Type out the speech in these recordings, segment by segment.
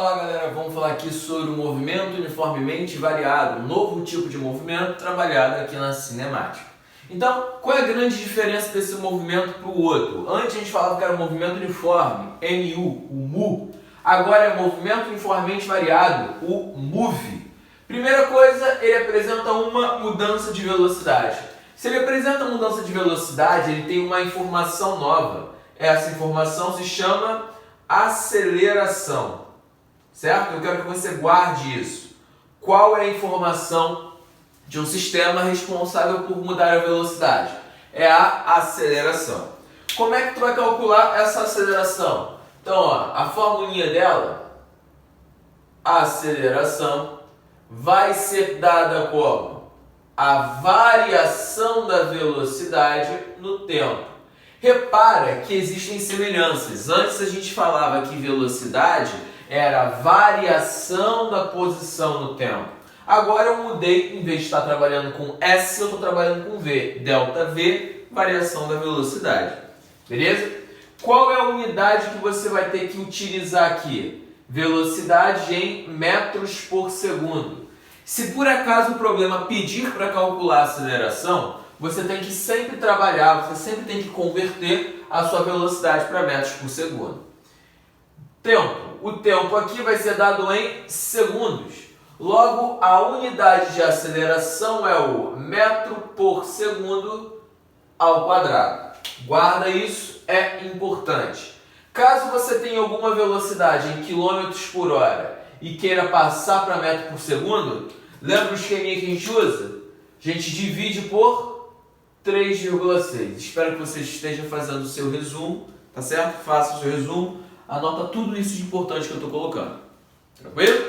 Fala galera, vamos falar aqui sobre o movimento uniformemente variado, um novo tipo de movimento trabalhado aqui na cinemática. Então, qual é a grande diferença desse movimento para o outro? Antes a gente falava que era um movimento uniforme, MU, o MU. Agora é movimento uniformemente variado, o MOVE. Primeira coisa, ele apresenta uma mudança de velocidade. Se ele apresenta mudança de velocidade, ele tem uma informação nova. Essa informação se chama aceleração. Certo? Eu quero que você guarde isso. Qual é a informação de um sistema responsável por mudar a velocidade? É a aceleração. Como é que tu vai calcular essa aceleração? Então, ó, a formulinha dela, a aceleração, vai ser dada como a variação da velocidade no tempo. Repara que existem semelhanças. Antes a gente falava que velocidade era a variação da posição no tempo. Agora eu mudei, em vez de estar trabalhando com S, eu estou trabalhando com V. Delta V, variação da velocidade. Beleza? Qual é a unidade que você vai ter que utilizar aqui? Velocidade em metros por segundo. Se por acaso o problema pedir para calcular a aceleração, você tem que sempre trabalhar, você sempre tem que converter a sua velocidade para metros por segundo. Tempo. O tempo aqui vai ser dado em segundos. Logo, a unidade de aceleração é o metro por segundo ao quadrado. Guarda isso, é importante. Caso você tenha alguma velocidade em quilômetros por hora e queira passar para metro por segundo, lembra o esqueminha que a gente usa? A gente divide por 3,6. Espero que você esteja fazendo o seu resumo, tá certo? Faça o seu resumo. Anota tudo isso de importante que eu estou colocando. Tranquilo?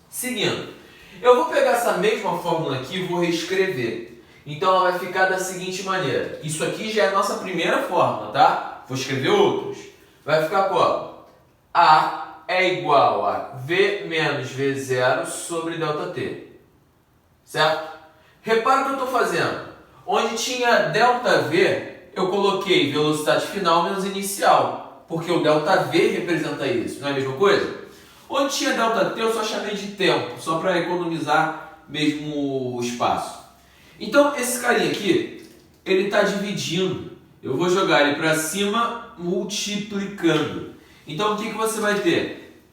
Seguindo. Eu vou pegar essa mesma fórmula aqui e vou reescrever. Então ela vai ficar da seguinte maneira. Isso aqui já é a nossa primeira fórmula, tá? Vou escrever outros. Vai ficar como? A é igual a V menos V0 sobre ΔT. Certo? Repara o que eu estou fazendo. Onde tinha ΔV, eu coloquei velocidade final menos inicial. Porque o ΔV representa isso, não é a mesma coisa? Onde tinha ΔT eu só chamei de tempo, só para economizar mesmo o espaço. Então esse carinha aqui, ele está dividindo. Eu vou jogar ele para cima multiplicando. Então o que você vai ter?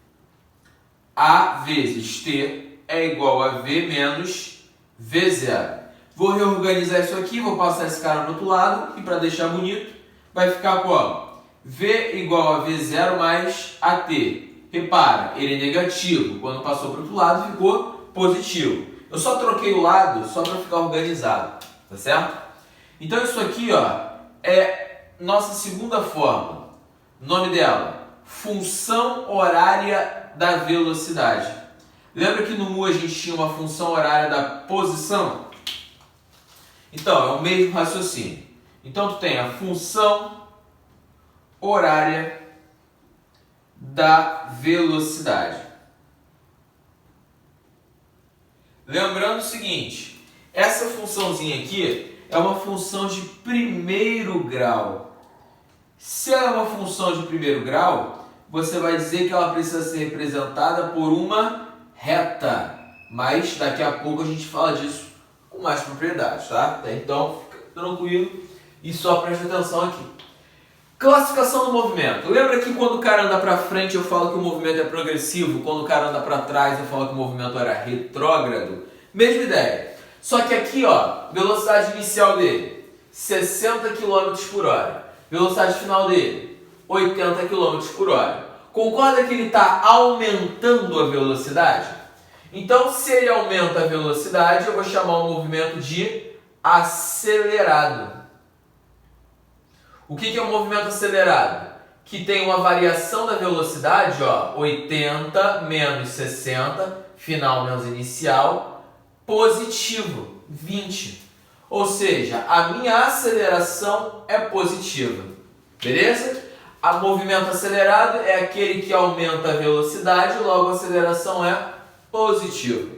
A vezes T é igual a V menos V0. Vou reorganizar isso aqui, vou passar esse cara para o outro lado e para deixar bonito, vai ficar como? V igual a V0 mais AT. Repara, ele é negativo. Quando passou para o outro lado, ficou positivo. Eu só troquei o lado só para ficar organizado. Tá certo? Então isso aqui ó, é nossa segunda fórmula. O nome dela, função horária da velocidade. Lembra que no MU a gente tinha uma função horária da posição? Então, é o mesmo raciocínio. Então tu tem a função horária da velocidade. Lembrando o seguinte, essa funçãozinha aqui é uma função de primeiro grau. Se ela é uma função de primeiro grau, você vai dizer que ela precisa ser representada por uma reta. Mas daqui a pouco a gente fala disso com mais propriedade, tá? Então fica tranquilo e só preste atenção aqui. Classificação do movimento. Lembra que quando o cara anda para frente eu falo que o movimento é progressivo, quando o cara anda para trás eu falo que o movimento era retrógrado? Mesma ideia. Só que aqui, ó, velocidade inicial dele, 60 km por hora. Velocidade final dele, 80 km por hora. Concorda que ele está aumentando a velocidade? Então, se ele aumenta a velocidade, eu vou chamar o movimento de acelerado. O que é um movimento acelerado? Que tem uma variação da velocidade, ó, 80 menos 60, final menos inicial, positivo, 20. Ou seja, a minha aceleração é positiva. Beleza? O movimento acelerado é aquele que aumenta a velocidade, logo a aceleração é positiva.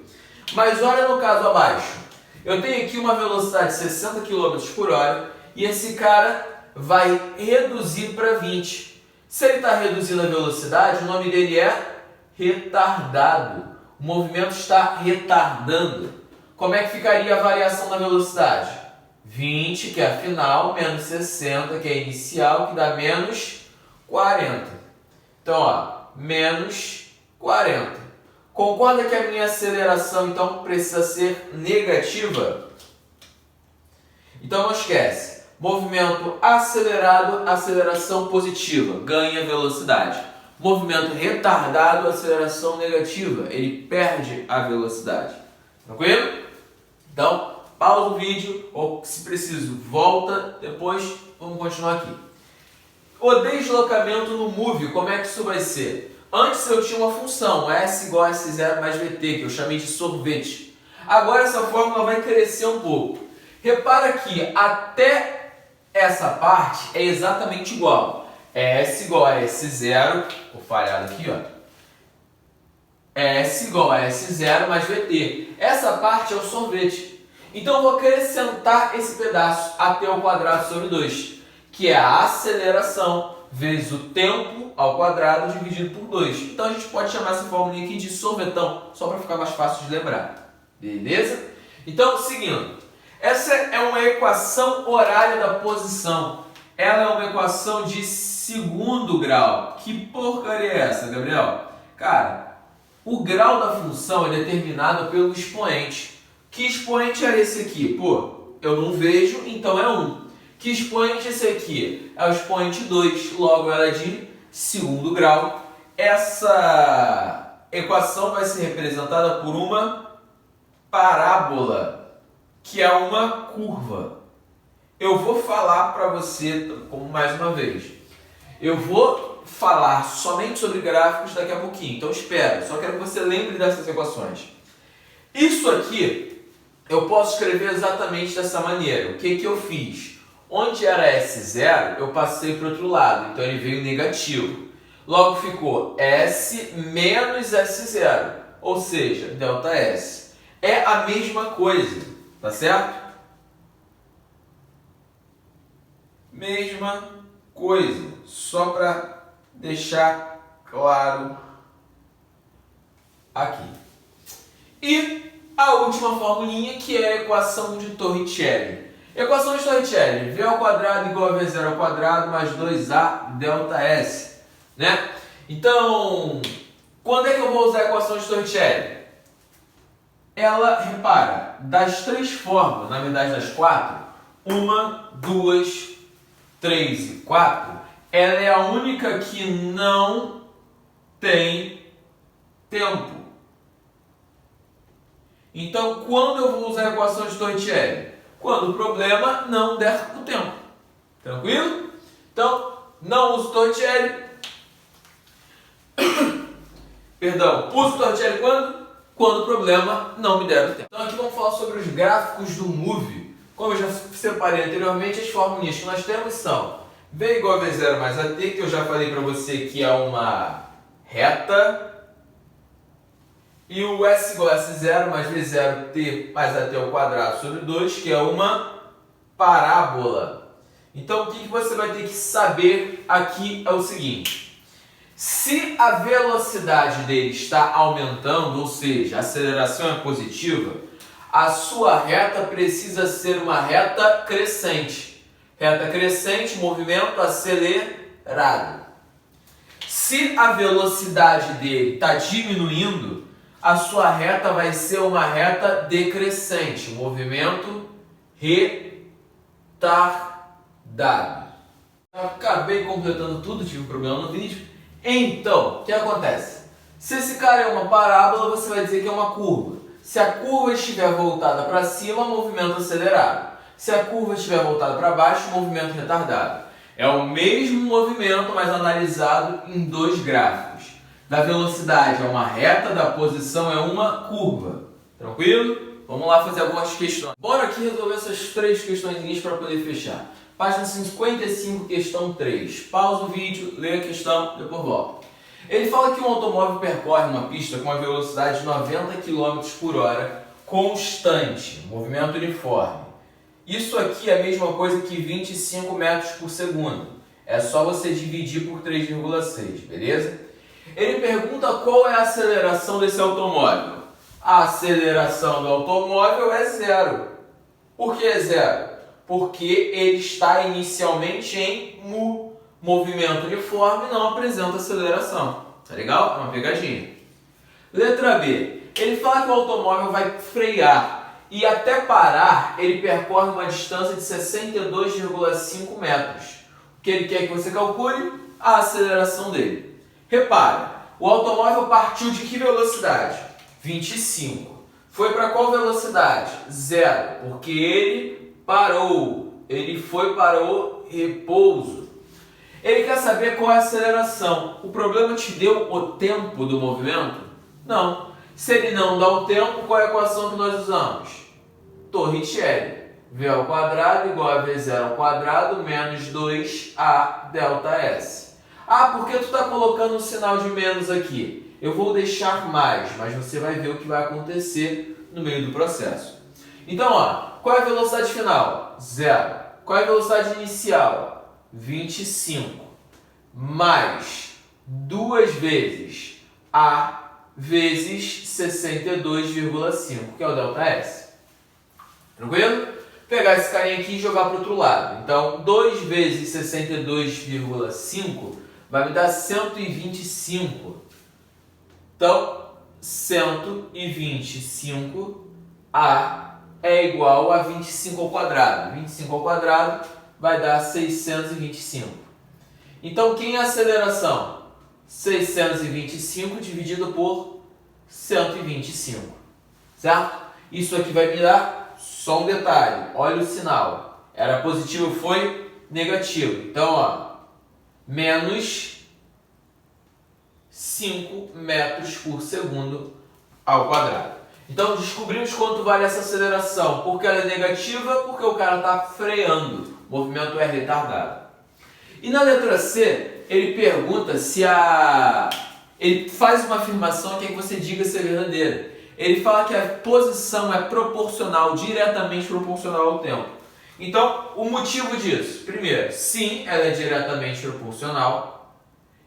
Mas olha no caso abaixo. Eu tenho aqui uma velocidade de 60 km por hora e esse cara vai reduzir para 20. Se ele está reduzindo a velocidade, o nome dele é retardado. O movimento está retardando. Como é que ficaria a variação da velocidade? 20, que é a final, menos 60, que é a inicial, que dá menos 40. Então, ó, menos 40. Concorda que a minha aceleração, então, precisa ser negativa? Então, não esquece. Movimento acelerado, aceleração positiva, ganha velocidade. Movimento retardado, aceleração negativa, ele perde a velocidade. Tranquilo? Então, pausa o vídeo, ou se preciso, volta, depois vamos continuar aqui. O deslocamento no move, como é que isso vai ser? Antes eu tinha uma função, S igual a S0 mais VT, que eu chamei de sorvete. Agora essa fórmula vai crescer um pouco. Repara que até essa parte é exatamente igual. S igual a S0, vou falhar aqui, ó. S igual a S0 mais VT. Essa parte é o sorvete. Então eu vou acrescentar esse pedaço até o quadrado sobre 2, que é a aceleração vezes o tempo ao quadrado dividido por 2. Então a gente pode chamar essa fórmula aqui de sorvetão, só para ficar mais fácil de lembrar. Beleza? Então, seguindo. Essa é uma equação horária da posição. Ela é uma equação de segundo grau. Que porcaria é essa, Gabriel? Cara, o grau da função é determinado pelo expoente. Que expoente é esse aqui? Pô, eu não vejo, então é 1. Que expoente é esse aqui? É o expoente 2, logo ela é de segundo grau. Essa equação vai ser representada por uma parábola, que é uma curva. Eu vou falar para você, como mais uma vez, eu vou falar somente sobre gráficos daqui a pouquinho, então espera, só quero que você lembre dessas equações. Isso aqui eu posso escrever exatamente dessa maneira. O que eu fiz? Onde era S0, eu passei para o outro lado, então ele veio negativo. Logo ficou S menos S0, ou seja, ΔS. É a mesma coisa, tá certo? Mesma coisa, só para deixar claro aqui. E a última formulinha, que é a equação de Torricelli. Equação de Torricelli, V ao quadrado igual a V0 ao quadrado mais 2A ΔS, né? Então, quando é que eu vou usar a equação de Torricelli? Ela, repara, das 3 formas, na verdade das 4, 1, 2, 3 e 4, ela é a única que não tem tempo. Então, quando eu vou usar a equação de Torricelli? Quando o problema não der o tempo. Tranquilo? Então, não uso Torricelli. Perdão, uso Torricelli quando? Quando o problema não me der o tempo. Então, aqui vamos falar sobre os gráficos do Move. Como eu já separei anteriormente, as formulinhas que nós temos são V igual a V0 mais AT, que eu já falei para você que é uma reta. E o S igual a S0 mais V0T mais AT ao quadrado sobre 2, que é uma parábola. Então, o que você vai ter que saber aqui é o seguinte. Se a velocidade dele está aumentando, ou seja, a aceleração é positiva, a sua reta precisa ser uma reta crescente. Reta crescente, movimento acelerado. Se a velocidade dele está diminuindo, a sua reta vai ser uma reta decrescente, movimento retardado. Eu acabei completando tudo, tive um problema no vídeo. Então, o que acontece? Se esse cara é uma parábola, você vai dizer que é uma curva. Se a curva estiver voltada para cima, movimento acelerado. Se a curva estiver voltada para baixo, movimento retardado. É o mesmo movimento, mas analisado em 2 gráficos. Da velocidade é uma reta, da posição é uma curva. Tranquilo? Vamos lá fazer algumas questões. Bora aqui resolver essas 3 questões para poder fechar. Página 55, questão 3. Pausa o vídeo, lê a questão, depois volta. Ele fala que um automóvel percorre uma pista com uma velocidade de 90 km por hora constante, movimento uniforme. Isso aqui é a mesma coisa que 25 metros por segundo. É só você dividir por 3,6, beleza? Ele pergunta qual é a aceleração desse automóvel. A aceleração do automóvel é zero. Por que é zero? Porque ele está inicialmente em movimento uniforme e não apresenta aceleração. Tá legal? É uma pegadinha. Letra B. Ele fala que o automóvel vai frear e até parar ele percorre uma distância de 62,5 metros. O que ele quer que você calcule? A aceleração dele. Repare, o automóvel partiu de que velocidade? 25. Foi para qual velocidade? 0, porque ele parou. Ele foi para o repouso. Ele quer saber qual é a aceleração. O problema te deu o tempo do movimento? Não. Se ele não dá o tempo, qual é a equação que nós usamos? Torricelli. V ao quadrado igual a V0 ao quadrado menos 2A delta S. Ah, por que tu está colocando um sinal de menos aqui? Eu vou deixar mais, mas você vai ver o que vai acontecer no meio do processo. Então, ó, qual é a velocidade final? 0. Qual é a velocidade inicial? 25. Mais 2 vezes A vezes 62,5, que é o delta S. Tranquilo? Pegar esse carinha aqui e jogar para o outro lado. Então, 2 vezes 62,5 vai me dar 125. Então, 125A é igual a 25 ao quadrado. 25 ao quadrado vai dar 625. Então, quem é a aceleração? 625 dividido por 125. Certo? Isso aqui vai me dar só um detalhe. Olha o sinal. Era positivo, foi negativo. Então, ó, menos 5 metros por segundo ao quadrado. Então, descobrimos quanto vale essa aceleração. Porque ela é negativa, porque o cara está freando. O movimento é retardado. E na letra C, ele pergunta se a... Ele faz uma afirmação que é que você diga se é verdadeira. Ele fala que a posição é proporcional, diretamente proporcional ao tempo. Então, o motivo disso, primeiro, sim, ela é diretamente proporcional.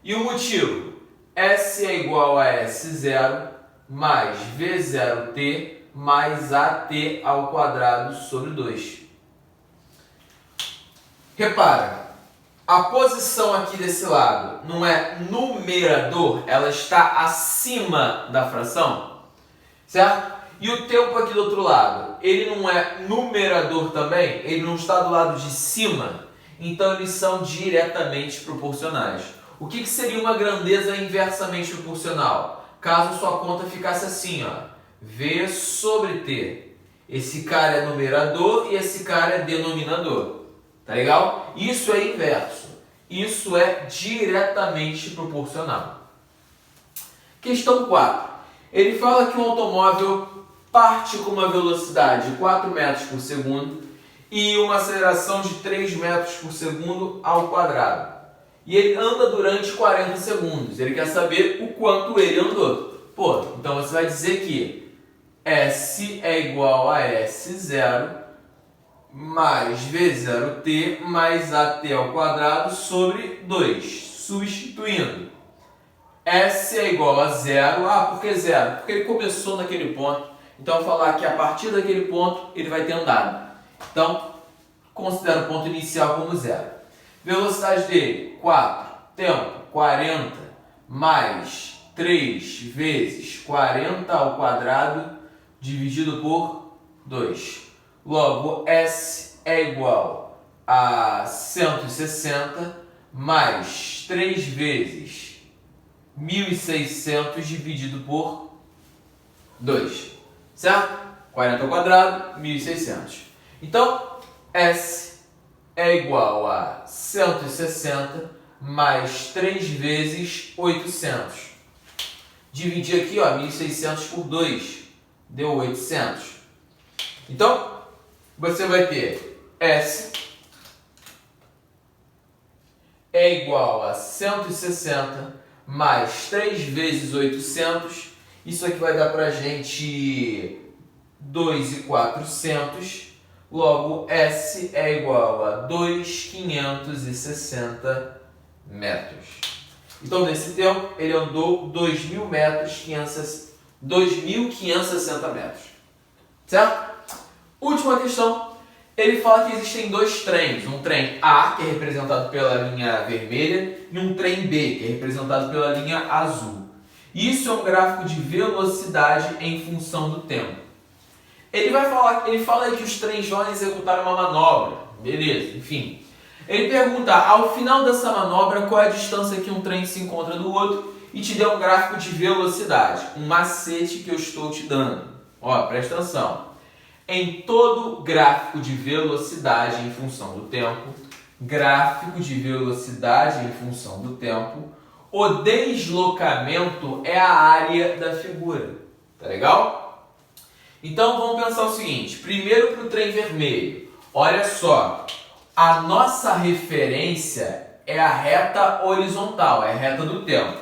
E o motivo, S é igual a S0 mais V0t mais AT ao quadrado sobre 2. Repara, a posição aqui desse lado não é numerador, ela está acima da fração, certo? E o tempo aqui do outro lado, ele não é numerador também, ele não está do lado de cima, então eles são diretamente proporcionais. O que seria uma grandeza inversamente proporcional? Caso sua conta ficasse assim, ó, V sobre T. Esse cara é numerador e esse cara é denominador. Tá legal? Isso é inverso. Isso é diretamente proporcional. Questão 4. Ele fala que um automóvel parte com uma velocidade de 4 metros por segundo e uma aceleração de 3 metros por segundo ao quadrado. E ele anda durante 40 segundos. Ele quer saber o quanto ele andou. Pô, então você vai dizer que S é igual a S0 mais V0t mais AT ao quadrado sobre 2. Substituindo. S é igual a 0. Ah, por que 0? Porque ele começou naquele ponto. Então, eu vou falar que a partir daquele ponto ele vai ter andado. Então, considera o ponto inicial como 0. Velocidade dele, 4. Tempo, 40. Mais 3 vezes 40 ao quadrado dividido por 2. Logo, S é igual a 160 mais 3 vezes 1.600 dividido por 2. Certo? 40 ao quadrado, 1.600. Então, S é igual a 160 mais 3 vezes 800. Dividir aqui, ó, 1.600 por 2. Deu 800. Então, você vai ter S é igual a 160 mais 3 vezes 800. Isso aqui vai dar pra gente 2.400. Logo, S é igual a 2.560 metros. Então, nesse tempo, ele andou 2.000 metros, 2.560 metros. Certo? Última questão. Ele fala que existem dois trens. Um trem A, que é representado pela linha vermelha, e um trem B, que é representado pela linha azul. Isso é um gráfico de velocidade em função do tempo. Ele fala aí que os trens vão executar uma manobra. Beleza, enfim. Ele pergunta, ao final dessa manobra, qual é a distância que um trem se encontra do outro e te deu um gráfico de velocidade. Um macete que eu estou te dando. Ó, presta atenção. Em todo gráfico de velocidade em função do tempo, o deslocamento é a área da figura. Tá legal? Então vamos pensar o seguinte. Primeiro para o trem vermelho. Olha só. A nossa referência é a reta horizontal, é a reta do tempo.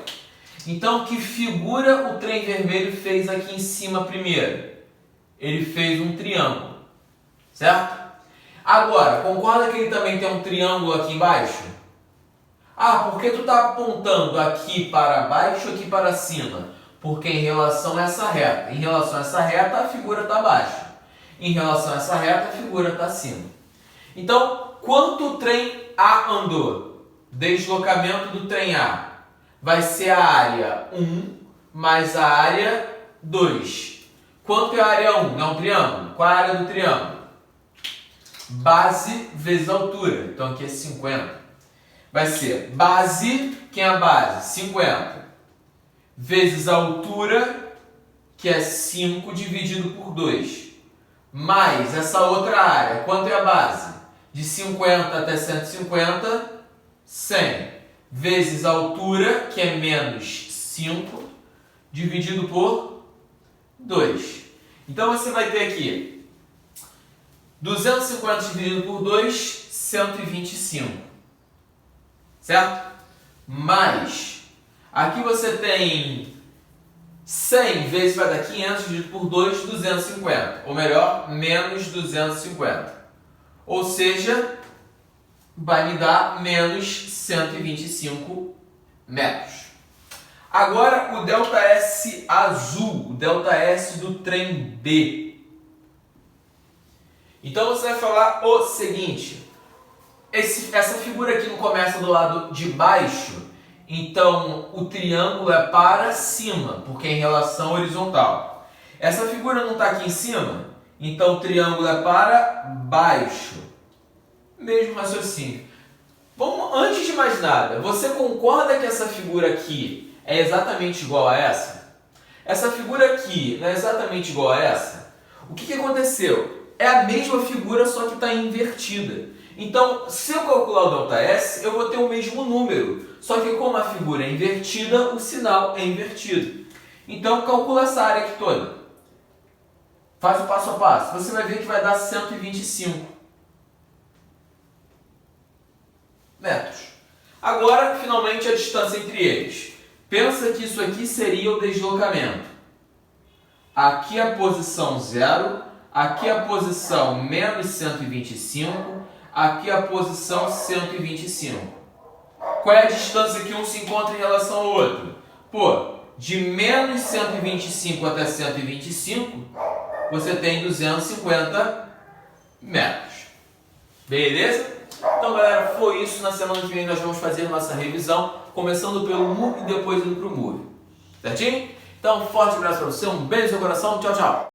Então, que figura o trem vermelho fez aqui em cima primeiro? Ele fez um triângulo, certo? Agora, concorda que ele também tem um triângulo aqui embaixo? Ah, por que tu está apontando aqui para baixo e aqui para cima? Porque em relação a essa reta. Em relação a essa reta, a figura está abaixo. Em relação a essa reta, a figura está acima. Então, quanto o trem A andou? Deslocamento do trem A vai ser a área 1 mais a área 2. Quanto é a área 1? É um triângulo? Qual é a área do triângulo? Base vezes altura. Então aqui é 50. Vai ser base, quem é a base? 50. Vezes a altura, que é 5 dividido por 2. Mais essa outra área. Quanto é a base? De 50 até 150, 100. Vezes a altura, que é menos 5, dividido por 2. Então você vai ter aqui 250 dividido por 2, 125. Certo? Mais, aqui você tem 100 vezes vai dar 500 dividido por 2, 250. Ou melhor, menos 250. Ou seja, vai me dar menos 125 metros. Agora o ΔS azul, o ΔS do trem B. Então você vai falar o seguinte, essa figura aqui não começa do lado de baixo, então o triângulo é para cima, porque é em relação horizontal. Essa figura não está aqui em cima, então o triângulo é para baixo. Mesmo raciocínio. Vamos, antes de mais nada, você concorda que essa figura aqui é exatamente igual a essa? Essa figura aqui não é exatamente igual a essa? O que aconteceu? É a mesma figura, só que está invertida. Então, se eu calcular o ΔS, eu vou ter o mesmo número. Só que como a figura é invertida, o sinal é invertido. Então, calcula essa área aqui toda. Faz o passo a passo. Você vai ver que vai dar 125 metros. Agora, finalmente, a distância entre eles. Pensa que isso aqui seria o deslocamento. Aqui a posição 0, aqui a posição menos 125, aqui a posição 125. Qual é a distância que um se encontra em relação ao outro? Pô, de menos 125 até 125, você tem 250 metros. Beleza? Então, galera, foi isso. Na semana que vem nós vamos fazer nossa revisão, começando pelo MU e depois indo para o MUV. Certinho? Então, um forte abraço para você, um beijo no seu coração, tchau, tchau!